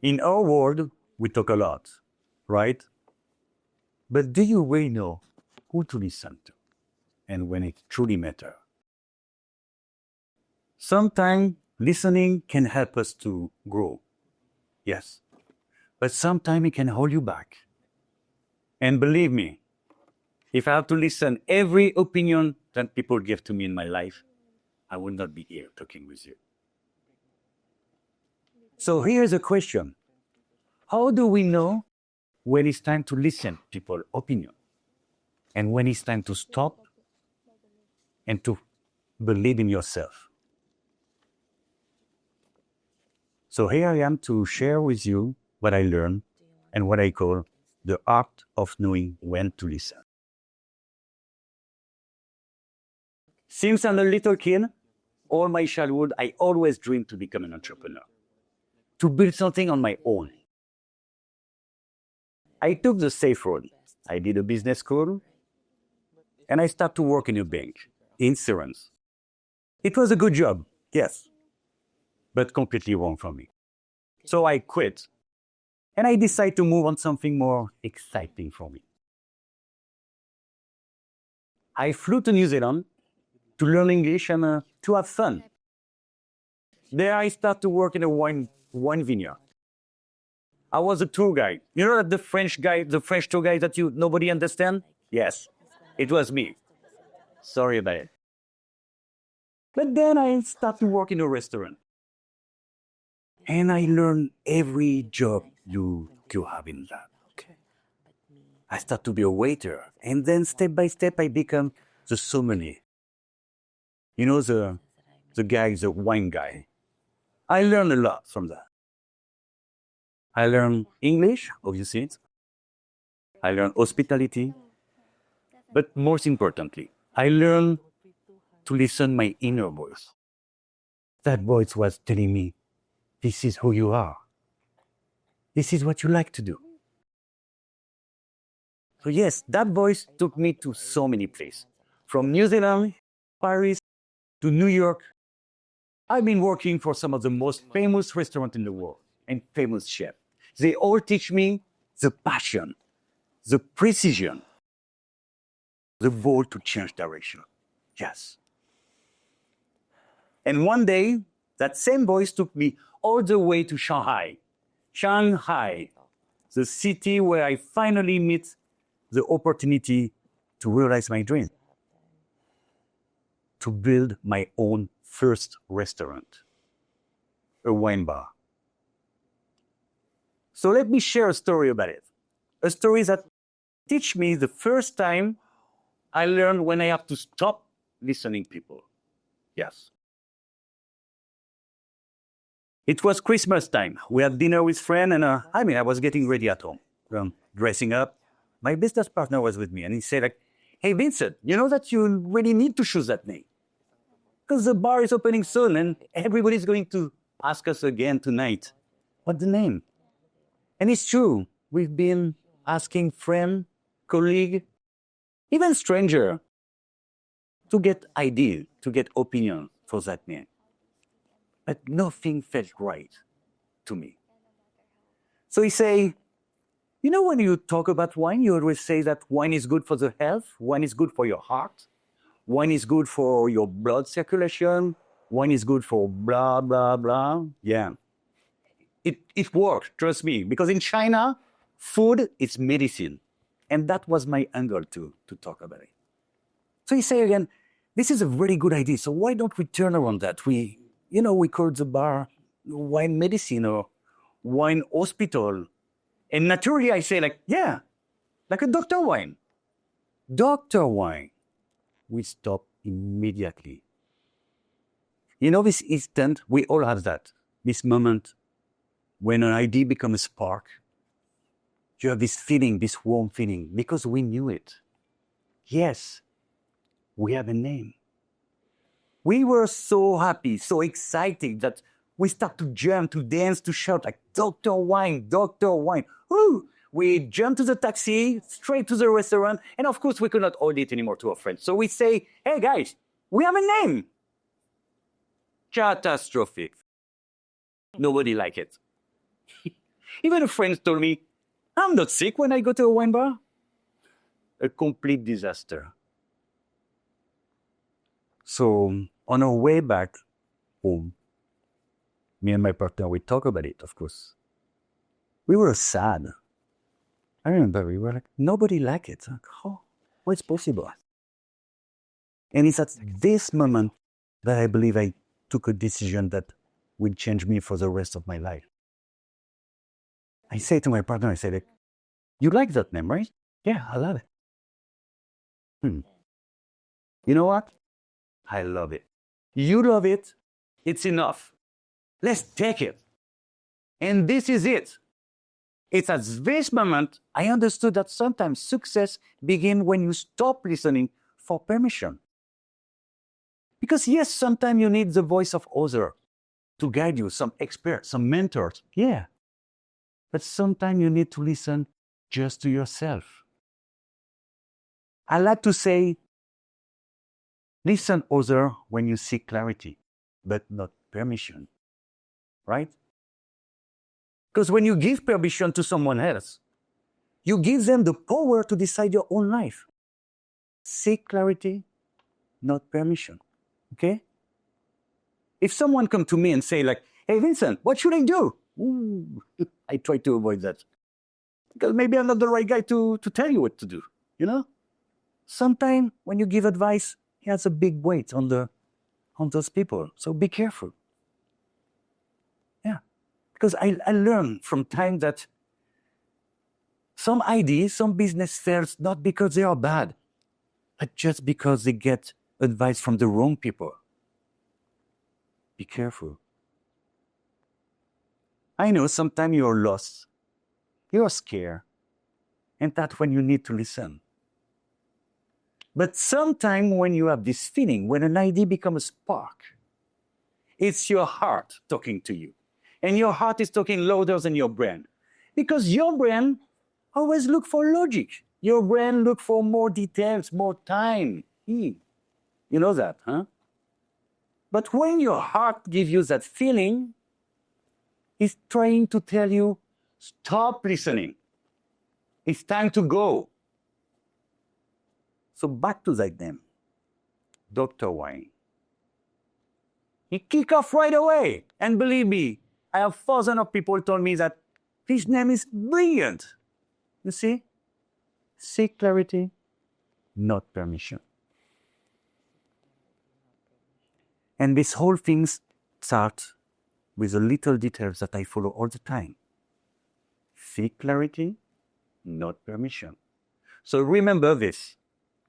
In our world, we talk a lot, right? But do you really know who to listen to and when it truly matters? Sometimes listening can help us to grow, yes, but sometimes it can hold you back. And believe me, if I have to listen every opinion that people give to me in my life, I would not be here talking with you. So here's a question. How do we know when it's time to listen to people's opinion and when it's time to stop and to believe in yourself? So here I am to share with you what I learned and what I call the art of knowing when to listen. Since I'm a little kid, all my childhood, I always dreamed to become an entrepreneur, to build something on my own. I took the safe road. I did a business school, and I started to work in a bank, insurance. It was a good job, yes, but completely wrong for me. So I quit, and I decided to move on something more exciting for me. I flew to New Zealand to learn English and to have fun. There I started to work in a wine vineyard. I was a tour guide. You know that the French tour guide that nobody understand? Yes, it was me. Sorry about it. But then I started to work in a restaurant. And I learned every job you have in that. I started to be a waiter. And then step by step, I become the sommelier. You know, the wine guy. I learned a lot from that. I learned English, obviously. I learned hospitality. But most importantly, I learned to listen my inner voice. That voice was telling me, this is who you are. This is what you like to do. So yes, that voice took me to so many places. From New Zealand, Paris, to New York. I've been working for some of the most famous restaurants in the world and famous chefs. They all teach me the passion, the precision, the goal to change direction. Yes. And one day, that same voice took me all the way to Shanghai. Shanghai, the city where I finally meet the opportunity to realize my dream, to build my own first restaurant, a wine bar. So let me share a story about it. A story that teach me the first time I learned when I have to stop listening to people. Yes. It was Christmas time. We had dinner with friends, and I was getting ready at home, dressing up. My business partner was with me, and he said, like, hey, Vincent, you know that you really need to choose that name? Because the bar is opening soon, and everybody's going to ask us again tonight, what's the name? And it's true. We've been asking friend, colleague, even stranger, to get idea, to get opinion for that name. But nothing felt right to me. So he say, you know, when you talk about wine, you always say that wine is good for the health, wine is good for your heart, wine is good for your blood circulation, wine is good for blah, blah, blah. Yeah. It works, trust me, because in China, food is medicine. And that was my angle to talk about it. So he say again, this is a very good idea. So why don't we turn around that? We call the bar wine medicine or wine hospital. And naturally I say like, yeah, like a doctor wine. Doctor wine. We stop immediately. You know, this instant, we all have that. This moment when an idea becomes a spark. You have this feeling, this warm feeling, because we knew it. Yes, we have a name. We were so happy, so excited that we start to jump, to dance, to shout like, Dr. Wine, Dr. Wine. Woo! We jump to the taxi, straight to the restaurant, and of course we could not hold it anymore to our friends. So we say, hey guys, we have a name. Catastrophic. Nobody liked it. Even a friend told me, I'm not sick when I go to a wine bar. A complete disaster. So on our way back home, me and my partner, we talk about it, of course. We were sad. I remember we were like, nobody liked it. Like, how it's possible? And it's at this moment that I believe I took a decision that will change me for the rest of my life. I say to my partner, I say, like, you like that name, right? Yeah, I love it. You know what? I love it. You love it. It's enough. Let's take it. And this is it. It's at this moment I understood that sometimes success begins when you stop listening for permission. Because yes, sometimes you need the voice of others to guide you, some experts, some mentors. Yeah. But sometimes you need to listen just to yourself. I like to say, listen other when you seek clarity, but not permission. Right? Because when you give permission to someone else, you give them the power to decide your own life. Seek clarity, not permission. Okay? If someone come to me and say like, hey, Vincent, what should I do? Ooh, I try to avoid that. Because maybe I'm not the right guy to tell you what to do, you know? Sometimes when you give advice, it has a big weight on those people. So be careful. Yeah. Because I learned from time that some ideas, some business fails not because they are bad, but just because they get advice from the wrong people. Be careful. I know sometimes you're lost, you're scared, and that's when you need to listen. But sometimes when you have this feeling, when an idea becomes a spark, it's your heart talking to you. And your heart is talking louder than your brain. Because your brain always look for logic. Your brain look for more details, more time. You know that, huh? But when your heart gives you that feeling, it's trying to tell you, stop listening. It's time to go. So back to that name, Dr. Wine. He kicked off right away. And believe me, I have thousands of people told me that this name is brilliant. You see? Seek clarity, not permission. And this whole thing starts with the little details that I follow all the time. Seek clarity, not permission. So remember this.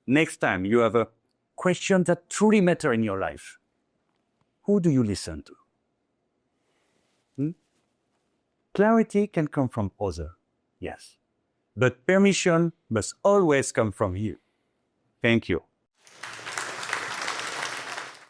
Next time you have a question that truly matters in your life, who do you listen to? Clarity can come from others, yes. But permission must always come from you. Thank you.